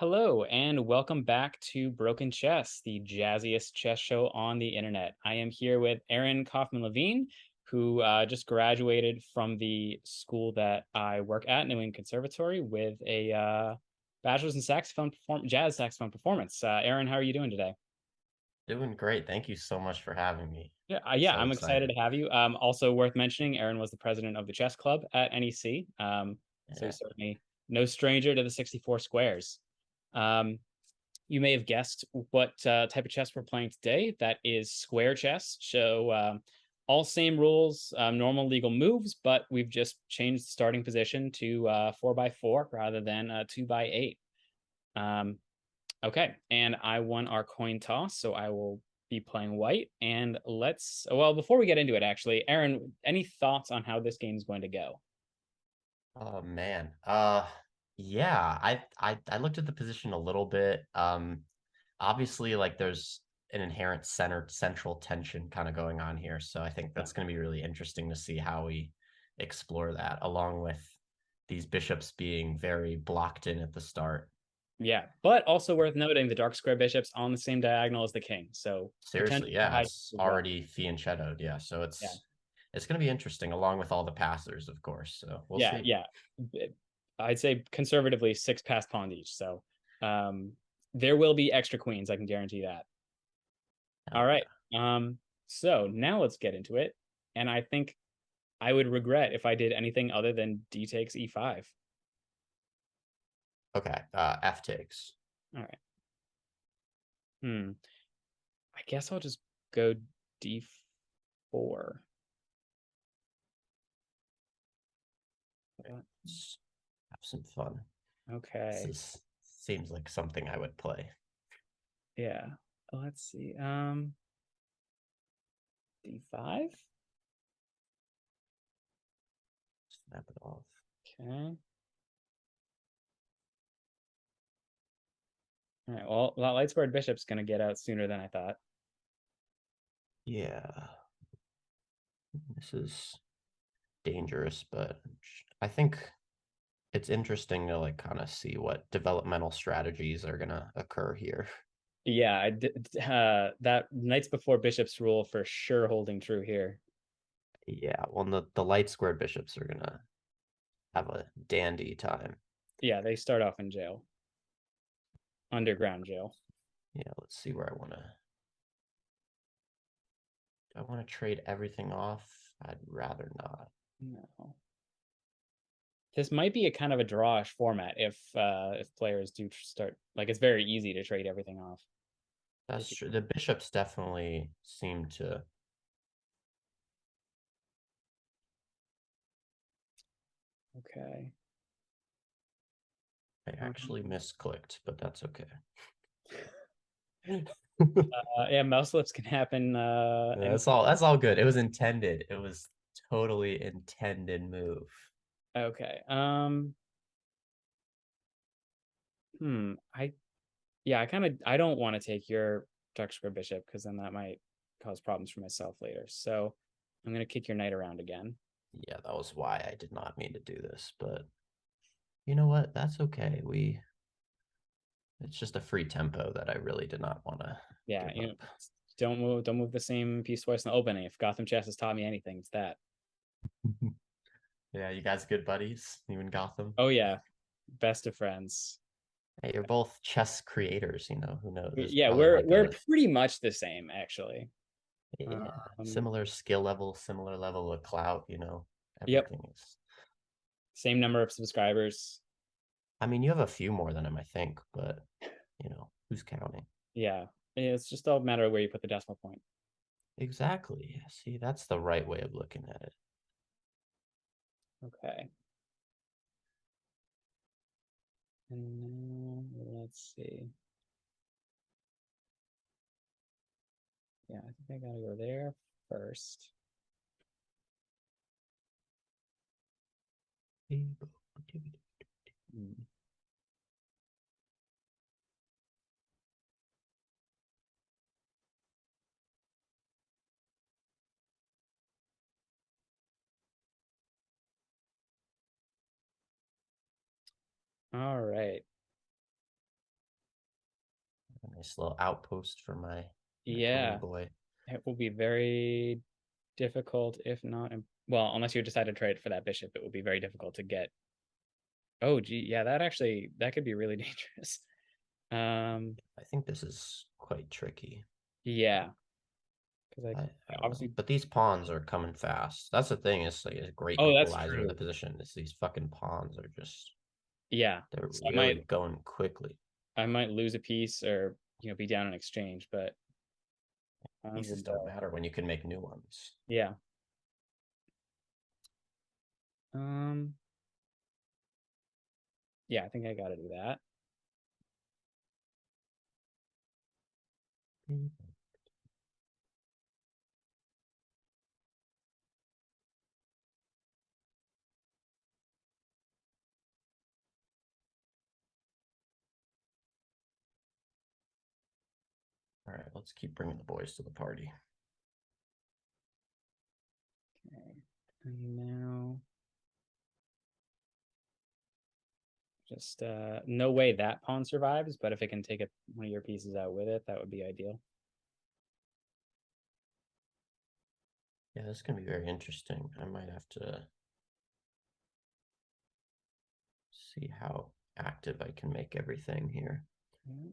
Hello, and welcome back to Broken Chess, the jazziest chess show on the internet. I am here with Aaron Kaufman Levine, who just graduated from the school that I work at, New England Conservatory, with a bachelor's in jazz saxophone performance. Aaron, how are you doing today? Doing great. Thank you so much for having me. Yeah, So I'm excited excited. to have you. Also worth mentioning, Aaron was the president of the chess club at NEC, so Yeah. he's certainly no stranger to the 64 squares. Um, you may have guessed what type of chess we're playing today. That is square chess. So all same rules, normal legal moves, but we've just changed the starting position to 4 by 4 rather than 2 by 8. Um, okay, and I won our coin toss, so I will be playing white. And well, before we get into it, actually, Aaron, any thoughts on how this game is going to go? Oh man. Yeah, I looked at the position a little bit. Obviously like there's an inherent central tension kind of going on here. So I think Yeah. that's going to be really interesting to see how we explore that along with these bishops being very blocked in at the start. Yeah, but also worth noting the dark square bishop's on the same diagonal as the king, so potential Seriously, for yeah, high it's as well. already fianchettoed. Yeah, so Yeah, it's going to be interesting along with all the passers, of course. So we'll yeah, see. yeah. I'd say conservatively six passed pawns each, so um, there will be extra queens. I can guarantee that. All Hell right. yeah. So now let's get into it. And I think I would regret if I did anything other than d takes e5. Okay, F takes. All right. Hmm. I guess I'll just go d4. Let's have some fun. This Okay. is seems like something I would play. Yeah. Let's see. D5. Snap it off. Okay. All right. Well, that light squared bishop's gonna get out sooner than I thought. Yeah, this is dangerous, but I think it's interesting to like kind of see what developmental strategies are gonna occur here. Yeah, that knights before bishops rule for sure holding true here. Yeah, well, the light squared bishops are gonna have a dandy time. Yeah, they start off in jail, underground jail. Yeah, let's see where I wanna. Do I want to trade everything off? I'd rather not. No, this might be a kind of a drawish format if players do start like it's very easy to trade everything off. That's If you, true. The bishops definitely seem to. okay. I actually Um, misclicked, but that's okay. yeah, mouse flips can happen anytime. That's all good. It was intended. It was totally intended move. Okay. I yeah, I don't want to take your dark square bishop because then that might cause problems for myself later. So I'm gonna kick your knight around again. Yeah, that was why I did not mean to do this, but you know what? That's okay. We It's just a free tempo that I really did not want to Yeah, give up. don't move the same piece twice in the opening. If Gotham Chess has taught me anything, it's that. Yeah, you guys good buddies? You and Gotham? Oh yeah, best of friends. Hey, you're both chess creators, who knows? There's Yeah, probably like we're a pretty much the same actually. yeah, Um, similar level of clout. yep, Everything is same number of subscribers. I mean, you have a few more than him, I think, but who's counting? Yeah, it's just a matter of where you put the decimal point. Exactly. See, that's the right way of looking at it. Okay, and now let's see. Yeah, I think I gotta go there first. Hmm. All right. Nice little outpost for my pony Yeah, boy. it will be very difficult, if not, well, unless you decide to trade for that bishop, it will be very difficult to get. Oh, gee, yeah, that could be really dangerous. Um, I think this is quite tricky. yeah, because I don't know. obviously. But these pawns are coming fast. That's the thing. It's like a great Oh, that's equalizer in the true. position. It's these fucking pawns are just Yeah, they're so really going quickly. I might lose a piece or be down in exchange, but pawns will Pieces don't go. matter when you can make new ones. Yeah. Um. Yeah, I think I got to do that. All right, let's keep bringing the boys to the party. Okay. And now, just no way that pawn survives, but if it can take one of your pieces out with it, that would be ideal. Yeah, this is gonna be very interesting. I might have to see how active I can make everything here. Yeah.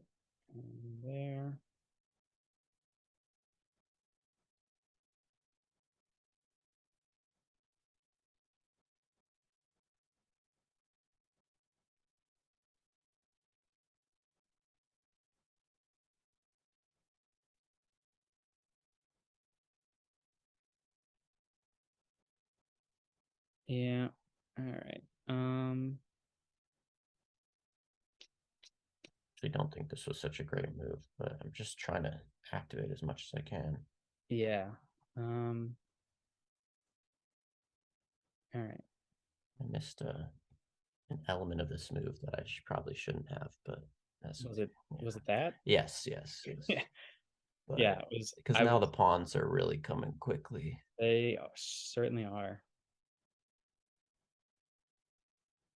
And there. Yeah. All right. Actually, don't think this was such a great move, but I'm just trying to activate as much as I can. Yeah. Um. All right. I missed an element of this move that I probably shouldn't have, but that's Was okay. it was Yeah. it that? Yes, yes, yes. Yeah. But It was. because I now was. the pawns are really coming quickly. Certainly are.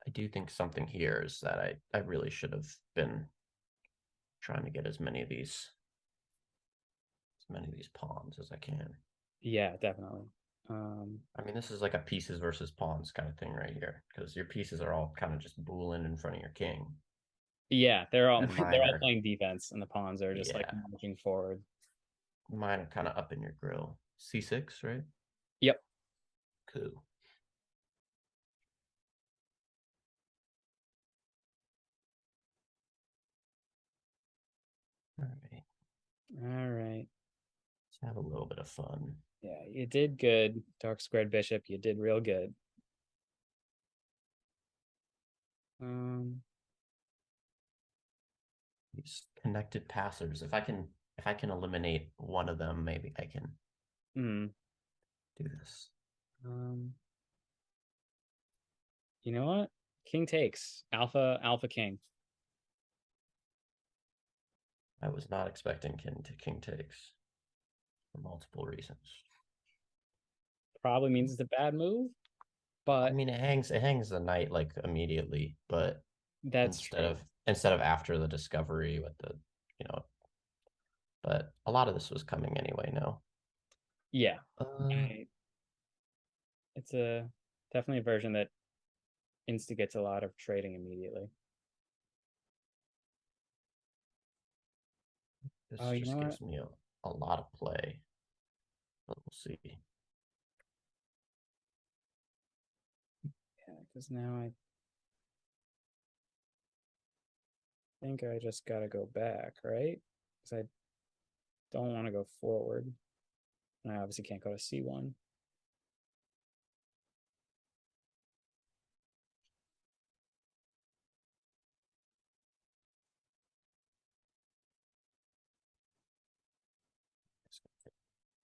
I do think something here is that I really should have been trying to get as many of these pawns as I can. Yeah, definitely. Um. I mean, this is like a pieces versus pawns kind of thing right here, because your pieces are all kind of just booling in front of your king, Yeah, they're all and they're mine all are, playing defense, and the pawns are just like yeah, marching forward. mine are kind of up in your grill. C6, right? Yep. Cool. All right, All right. let's have a little bit of fun. Yeah, you did good, Dark Squared Bishop. You did real good. Um, These connected passers. If I can eliminate one of them, maybe I can hmm. do this. Um, you know what? King takes. Alpha King. I was not expecting king takes for multiple reasons. Probably means it's a bad move, I but mean, it hangs the knight like immediately, but that's instead true. of instead of after the discovery with the, you know, but a lot of this was coming anyway. No, Yeah. uh, I, it's a definitely a version that instigates a lot of trading immediately. Oh, this you know just what? gives me a lot of play. But we'll see. Yeah, because now I think I just gotta go back, right? Because I don't want to go forward. And I obviously can't go to C1.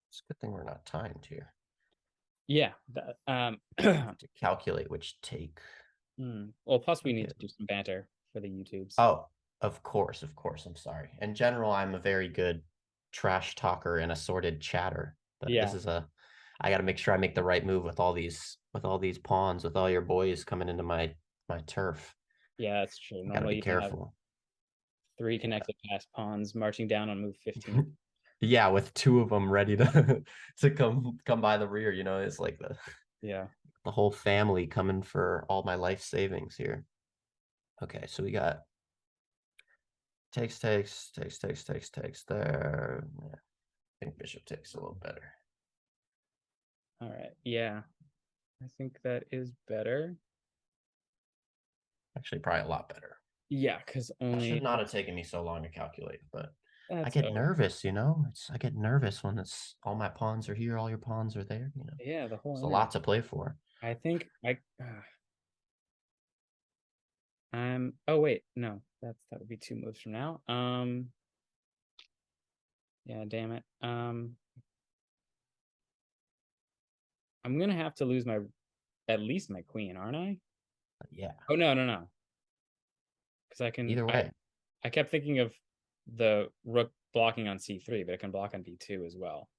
It's a good thing we're not timed here. Yeah. I have to calculate which take Well, plus we I need to get. do some banter for the YouTubes. Oh, of course, of course. I'm sorry. In general, I'm a very good trash talker and assorted chatter, but this Yeah. is I got to make sure I make the right move with all these pawns, with all your boys coming into my turf. Yeah, that's true. I got to be Normally you have careful. Three Yeah. connected pass pawns marching down on move 15. Yeah, with two of them ready to to come by the rear, it's like Yeah. the whole family coming for all my life savings here. Okay, so we got takes there. Yeah, I think bishop takes a little better. All right. Yeah. I think that is better. Actually, probably a lot better. Yeah, because That should only not have taken me so long to calculate, but I that's get nervous. I get nervous when it's all my pawns are here, all your pawns are there. yeah, the whole It's a internet. lot to play for. I think I'm oh wait, no, that would be two moves from now. Yeah, damn it. I'm gonna have to lose my at least my queen, aren't I? But yeah, Oh no, no, no. Because either way, I kept thinking of the rook blocking on c3, but it can block on b2 as well.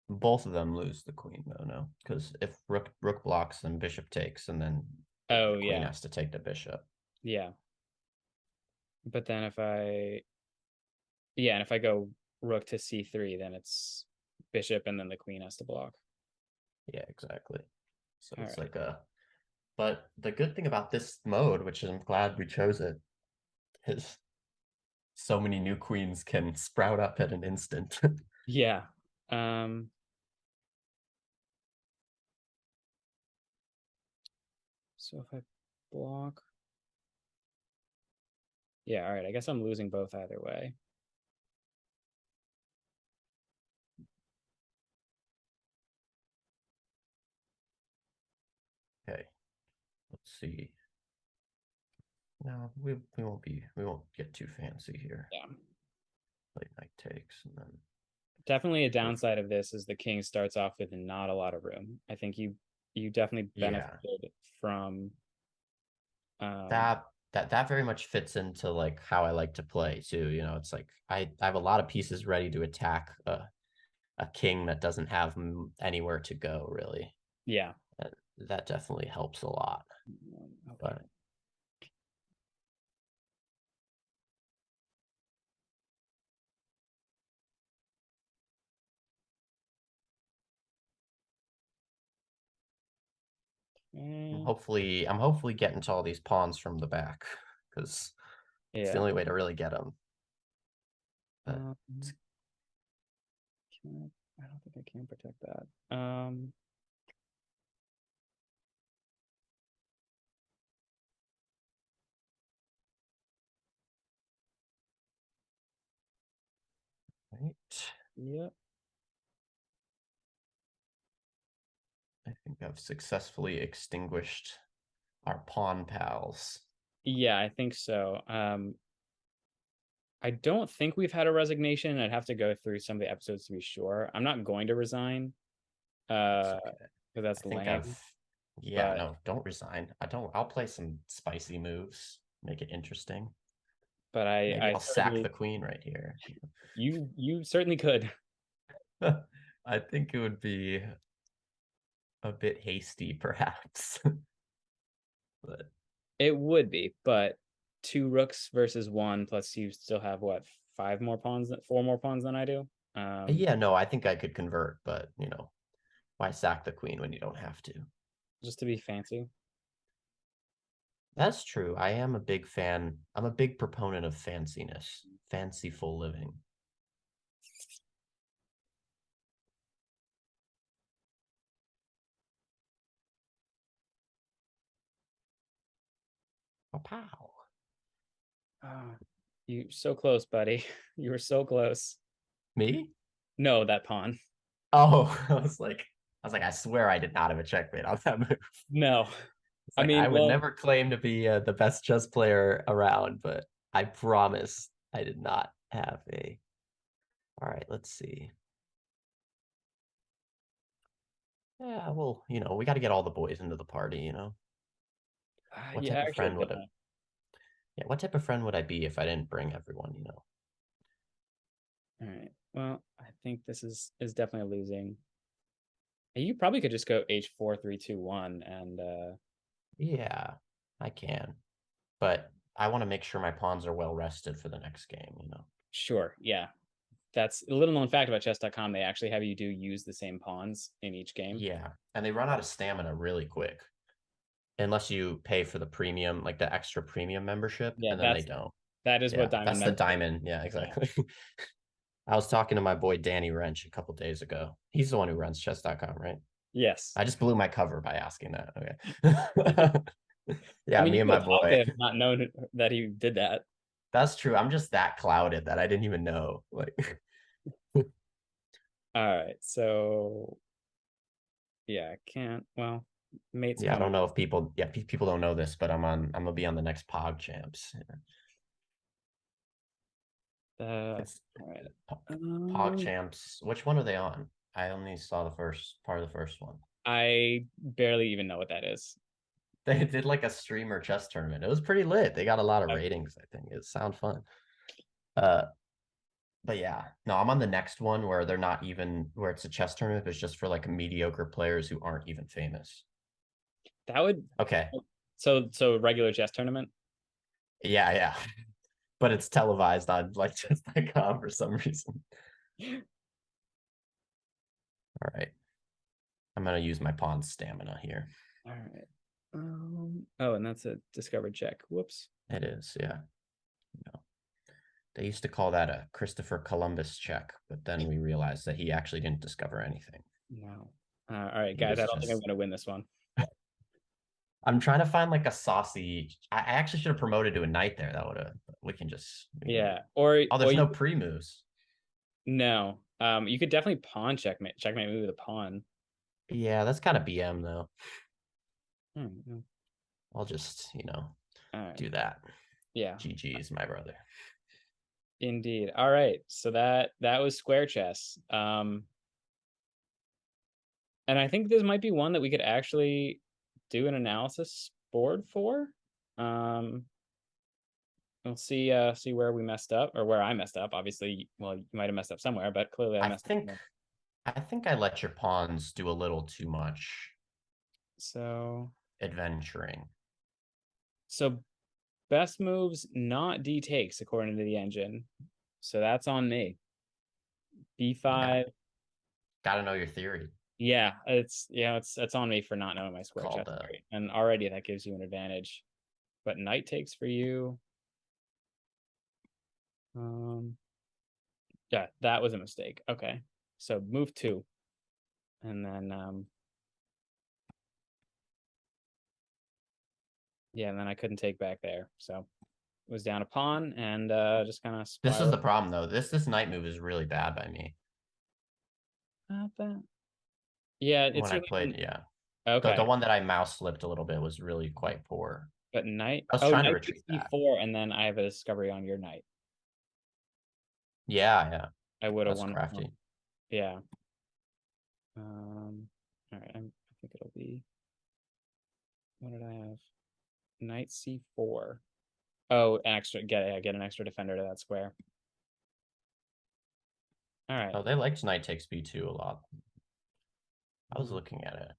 both of them lose the queen though, no? Because if rook blocks, then bishop takes, and then the Oh queen yeah, has to take the bishop. yeah. But then if I yeah, and if I go rook to c3, then it's bishop and then the queen has to block. Yeah, exactly. So All it's right. like but the good thing about this mode, which I'm glad we chose it, is so many new queens can sprout up at an instant. Yeah. Um so if I block. Yeah, all right. I guess I'm losing both either way. Okay, let's see. No, we won't get too fancy here. Yeah. Late knight takes, and then Definitely a if downside of this is the king starts off with not a lot of room. I think you definitely yeah, benefited from um that very much fits into like how I like to play too. It's like I have a lot of pieces ready to attack a king that doesn't have anywhere to go really. yeah. And that definitely helps a lot. Okay. But Okay. I'm hopefully getting to all these pawns from the back because it's the Yeah. only way to really get them. But Um, I don't think I can protect that. right, Yep. I think I've successfully extinguished our pawn pals. Yeah, I think so. I don't think we've had a resignation. I'd have to go through some of the episodes to be sure. I'm not going to resign, That's uh, okay. because I that's think lame. yeah, But no, don't resign. I'll play some spicy moves, make it interesting. but Maybe I I'll sack certainly the queen right here. you certainly could. I think it would be a bit hasty, perhaps. But It would be, but two rooks versus one, plus you still have what, five more pawns, four more pawns than I do. yeah, no, I think I could convert, but why sack the queen when you don't have to? Just to be fancy. That's true. I am a big fan. I'm a big proponent of fanciness, fanciful living. Pow pow. Oh, you so close, buddy. You were so close. Me? No, that pawn. Oh, I swear I did not have a checkmate on that move. No. It's I like mean, I would well, never claim to be the best chess player around, but I promise I did not have a. All right, let's see. Yeah, well, we got to get all the boys into the party. What you type of actually friend would a don't. yeah, what type of friend would I be if I didn't bring everyone? All right. Well, I think this is definitely losing. You probably could just go h4 3 2 1 and Yeah, I can. But I want to make sure my pawns are well rested for the next game, you know. Sure. Yeah. That's a little known fact about chess.com. They actually have you do use the same pawns in each game. Yeah, and they run out of stamina really quick unless you pay for the premium, like the extra premium membership, Yeah, and then they don't. that is what Yeah, Diamond that's the membership. diamond. Yeah, Yeah. exactly. I was talking to my boy Danny Wrench a couple days ago. He's the one who runs chess.com, right? Yes. I just blew my cover by asking that. Okay. I Yeah, mean, me you and could my have talked boy. to him, not known that he did that. That's true. I'm just that clouded that I didn't even know. Like, All right. So yeah, I can't. Well, mate's yeah, I coming. don't know if people, yeah, people don't know this, but I'm gonna be on the next Pog Champs. It's All right. Pog Um, Champs. Which one are they on? I only saw the first part of the first one. I barely even know what that is. They did like a streamer chess tournament. It was pretty lit. They got a lot of Uh, ratings, I think. It sound fun. Uh, but yeah, no, I'm on the next one where they're not even where it's a chess tournament, it's just for like mediocre players who aren't even famous. That would Okay. so regular chess tournament. Yeah, yeah. But it's televised on like chess.com for some reason. All right. I'm gonna use my pawn stamina here. All right. Oh, and that's a discovered check. Whoops. It is, yeah. No. They used to call that a Christopher Columbus check, but then we realized that he actually didn't discover anything. No. All right, He guys. I was don't think I'm just going to win this one. I'm trying to find like a saucy. I actually should have promoted to a knight there. That would have. We can. Yeah. Or Oh, there's no pre moves. no. You could definitely pawn checkmate move with a pawn. Yeah, that's kind of BM though. Hmm. I'll just All right. do that. Yeah. GG's, my brother. Indeed. All right. So that was square chess. And I think this might be one that we could actually do an analysis board for. Um, we'll see where we messed up or where I messed up. Obviously, well, you might have messed up somewhere, but clearly I I messed think up. I think I let your pawns do a little too much So adventuring. so best moves, not D takes according to the engine. So that's on me. Yeah, B5. gotta know your theory. Yeah, it's on me for not knowing my It's square called chess theory. And already that gives you an advantage. But knight takes for you. Um yeah, that was a mistake. Okay. So move two. And then yeah, and then I couldn't take back there. So it was down a pawn and just kind of This is the spiraled. problem though. This knight move is really bad by me. Not that. Yeah, it's When I certainly played, yeah. The okay. one that I mouse flipped a little bit was really quite poor. But knight, I was oh, trying to knight takes retreat back. e4, and then I have a discovery on your knight. Yeah, yeah. I would have That's won. crafty. Yeah. All right. I think it'll be. What did I have? Knight c4. Oh, an extra. Get an extra defender to that square. All right. Oh, they liked knight takes b2 a lot. I was Mm, looking at it.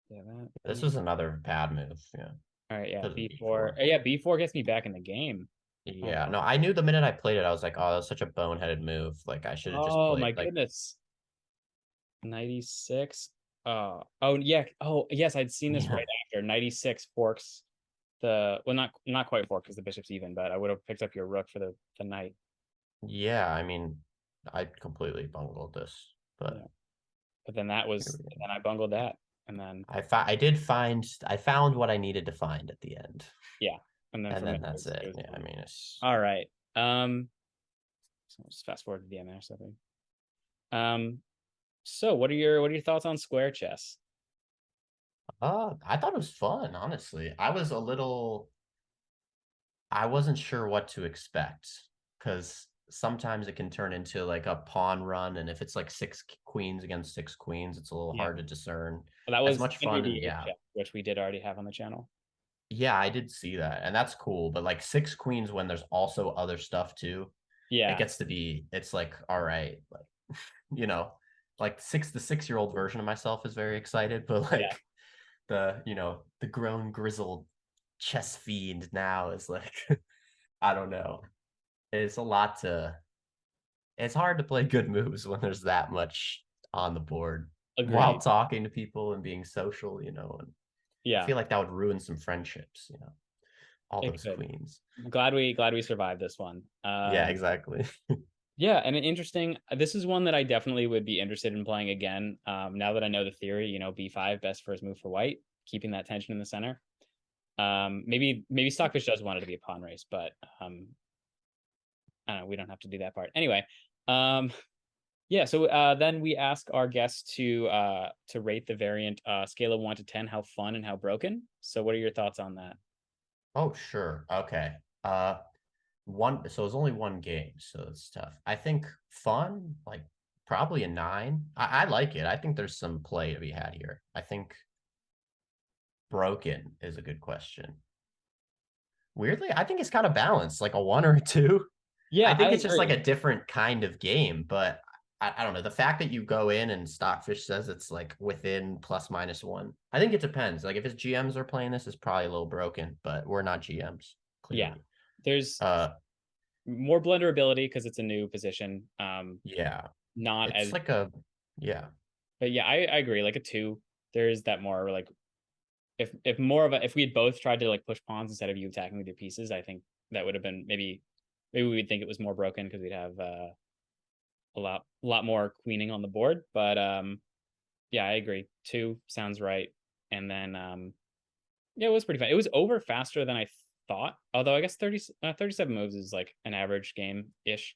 yeah. That. This was another bad move. Yeah. All right. Yeah. Could have B4. b4. Yeah. B4 gets me back in the game. Oh Yeah. wow. No, I knew the minute I played it, I was like, oh, that's such a boneheaded move. Like I should have just Oh played my like, goodness. 96. Oh yeah. Oh yes, I'd seen this yeah. right after. 96 forks the well, not quite fork because the bishop's even, but I would have picked up your rook for the knight. Yeah, I mean, I completely bungled this, but Yeah. But then that here was we go. then I bungled that. And then I found what I needed to find at the end. yeah. And then And from then there that's it it. was Yeah, I fine. mean it's All right. So let's fast forward to the end there something. So what are your thoughts on square chess? I thought it was fun, honestly. I wasn't sure what to expect because sometimes it can turn into like a pawn run, and if it's like six queens against six queens, it's a little Yeah. hard to discern. Well, that As was much fun, and 188 yeah, chess, which we did already have on the channel. yeah, I did see that, and that's cool. But like six queens when there's also other stuff too, it Yeah. gets to be. It's like all right, like you know, like the 6-year-old version of myself is very excited, but Yeah. like the grown grizzled chess fiend now is like I don't know. It's a lot to it's hard to play good moves when there's that much on the board while Agreed. talking to people and being social, and I Yeah, feel like that would ruin some friendships, all it those could. queens. Glad we survived this one. Yeah, exactly. Yeah, and an interesting. This is one that I definitely would be interested in playing again. Now that I know the theory, B5 best first move for white, keeping that tension in the center. Maybe Stockfish does want it to be a pawn race, but I don't know. We don't have to do that part anyway. Um, yeah. So then we ask our guests to rate the variant scale of 1 to 10, how fun and how broken. So what are your thoughts on that? Oh, sure. Okay. One, so it's only one game, so it's tough. I think fun, like probably a 9. I like it. I think there's some play to be had here. I think broken is a good question. Weirdly, I think it's kind of balanced, like a 1 or a 2. Yeah, I I think it's just like agree. a different kind of game, but I don't know. The fact that you go in and Stockfish says it's like within ±1, I think it depends. Like if his GMs are playing this, it's probably a little broken, but we're not GMs, Yeah, clearly. there's Uh, more blenderability because it's a new position. yeah, Not it's as, like a, yeah, but yeah, I agree. Like a two, there is that more like if more of a if we had both tried to like push pawns instead of you attacking with your pieces, I think that would have been maybe we'd think it was more broken because we'd have a lot more queening on the board. But yeah, I agree. Two sounds right. And then yeah, it was pretty fun. It was over faster than I thought. Although I guess 37 moves is like an average game ish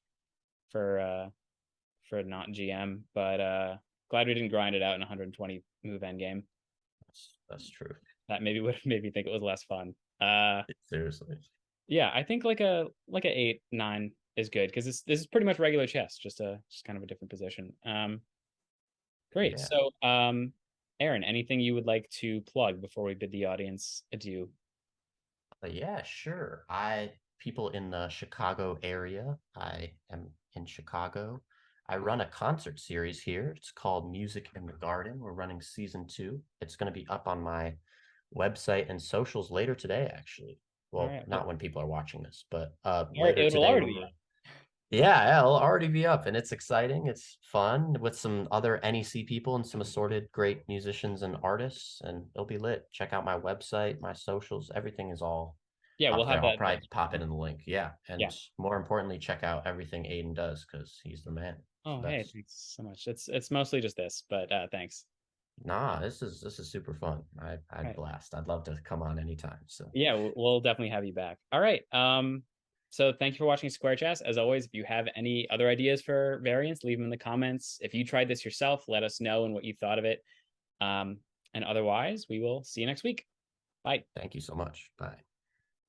for not GM. But glad we didn't grind it out in 120 move end game. that's true. That maybe would have made me think it was less fun. Uh, Seriously. yeah, I think like a 8, 9 is good because this is pretty much regular chess, just kind of a different position. Great. Yeah. So, Aaron, anything you would like to plug before we bid the audience adieu? But yeah, sure. People in the Chicago area, I am in Chicago. I run a concert series here. It's called Music in the Garden. We're running season 2. It's going to be up on my website and socials later today, actually. All Well, right. not when people are watching this, but later It'll today already when be we're yeah, it'll already be up and it's exciting. It's fun with some other NEC people and some assorted great musicians and artists, and it'll be lit. Check out my website, my socials. Everything is all Yeah, we'll up have there. I'll that in the probably pop it description. in the link. Yeah. Yeah. And more importantly, check out everything Aidan does because he's the man. He's Oh, the hey, best. thanks so much. It's mostly just this, but thanks. Nah, this is super fun. I'd All right. blast. I'd love to come on anytime. So Yeah, we'll definitely have you back. All right. So thank you for watching Square Chess. As always, if you have any other ideas for variants, leave them in the comments. If you tried this yourself, let us know and what you thought of it. And otherwise, we will see you next week. Bye. thank you so much. Bye.